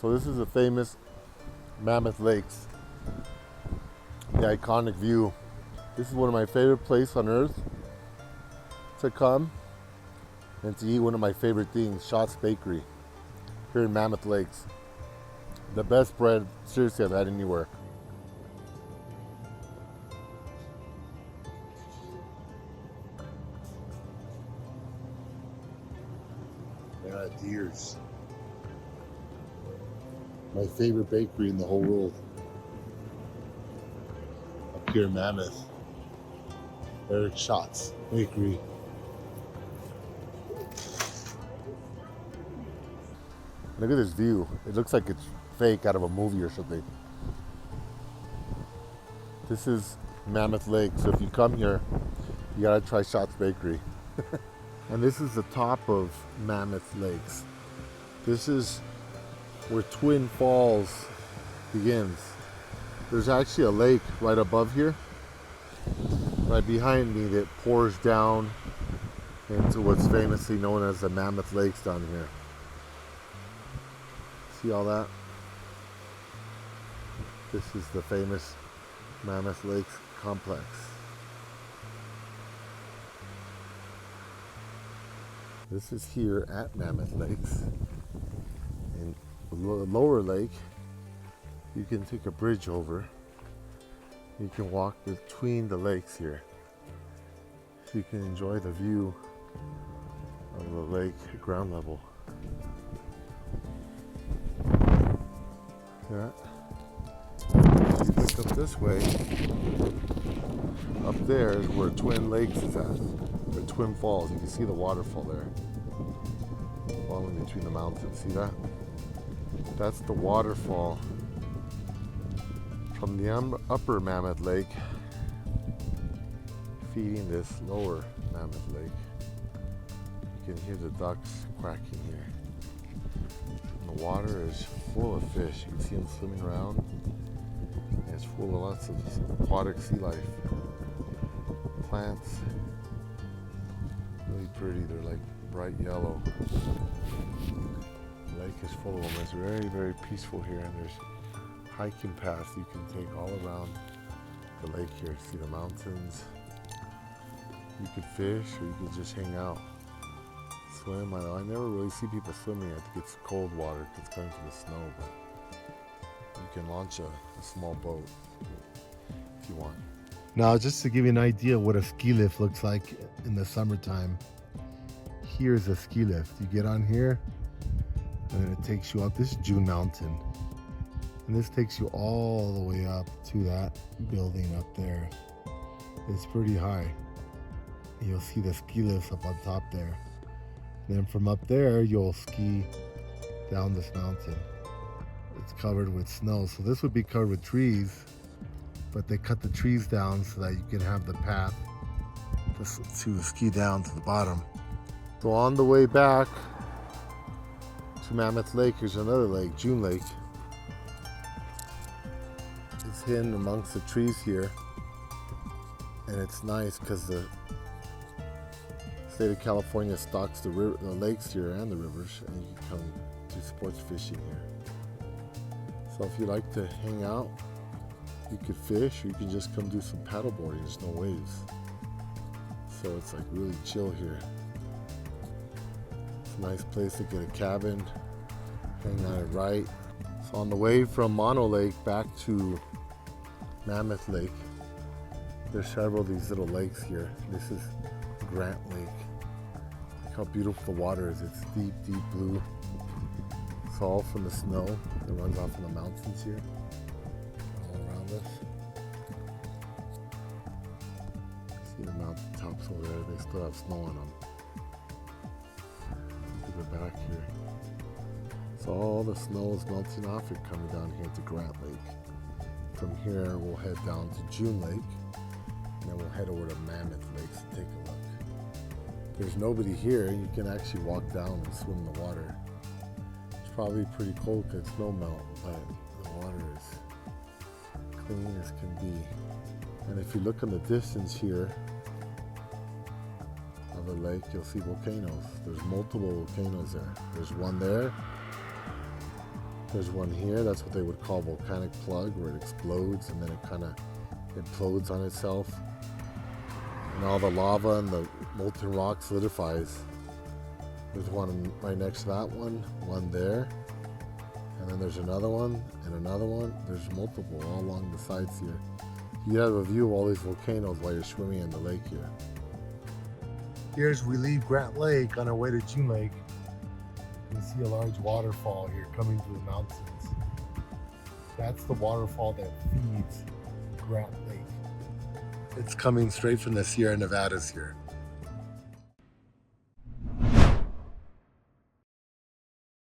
So this is the famous Mammoth Lakes, the iconic view. This is one of my favorite places on earth to come and to eat one of my favorite things, Schatz Bakery, here in Mammoth Lakes. The best bread, seriously, I've had anywhere. Yeah, Deers. My favorite bakery in the whole world. Up here in Mammoth. Eric Schatz Bakery. Look at this view. It looks like it's fake out of a movie or something. This is Mammoth Lake, so if you come here, you gotta try Schatz Bakery. And this is the top of Mammoth Lakes. This is where Twin Falls begins. There's actually a lake right above here, right behind me, that pours down into what's famously known as the Mammoth Lakes down here. See all that? This is the famous Mammoth Lakes complex. This is here at Mammoth Lakes. In the lower lake, you can take a bridge over. You can walk between the lakes here. So you can enjoy the view of the lake at ground level. Yeah. If you look up this way, up there is where Twin Lakes is at, or Twin Falls. You can see the waterfall there, falling between the mountains. See that? That's the waterfall from the upper Mammoth Lake, feeding this lower Mammoth Lake. You can hear the ducks quacking here. And the water is full of fish. You can see them swimming around. And it's full of lots of aquatic sea life. Plants. Really pretty. They're like bright yellow. The lake is full of them. It's very, very peaceful here. And there's hiking paths you can take all around the lake here. See the mountains. You could fish or you could just hang out. Swim. I never really see people swimming. I think it's cold water because it's coming from the snow, but you can launch a small boat if you want. Now, just to give you an idea what a ski lift looks like in the summertime, here's a ski lift. You get on here and then it takes you up this June Mountain, and this takes you all the way up to that building up there. It's pretty high. You'll see the ski lifts up on top there. Then from up there, you'll ski down this mountain. It's covered with snow, so this would be covered with trees, but they cut the trees down so that you can have the path to ski down to the bottom. So on the way back to Mammoth Lake, here's another lake, June Lake. It's hidden amongst the trees here, and it's nice because the state of California stocks the lakes here and the rivers, and you can come do sports fishing here. So if you like to hang out, you could fish, or you can just come do some paddle boarding. There's no waves, so it's like really chill here. It's a nice place to get a cabin, hang out at right. So on the way from Mono Lake back to Mammoth Lake, there's several of these little lakes here. This is Grant Lake. Look how beautiful the water is. It's deep, deep blue. It's all from the snow that runs off in the mountains here, all around us. See the mountain tops over there? They still have snow on them. Look at the back here. So all the snow is melting off and coming down here to Grant Lake. From here, we'll head down to June Lake, and then we'll head over to Mammoth Lakes to take a look. There's nobody here. You can actually walk down and swim in the water. It's probably pretty cold because it's snow melt, but the water is clean as can be. And if you look in the distance here of the lake, you'll see volcanoes. There's multiple volcanoes there. There's one there, There's one here, that's what they would call volcanic plug, where it explodes and then it kind of implodes on itself. And all the lava and the molten rock solidifies. There's one right next to that one there. And then there's another one and another one. There's multiple all along the sides here. You have a view of all these volcanoes while you're swimming in the lake here. Here's we leave Grant Lake on our way to June Lake. You can see a large waterfall here coming through the mountains. That's the waterfall that feeds Grant Lake. It's coming straight from the Sierra Nevadas here.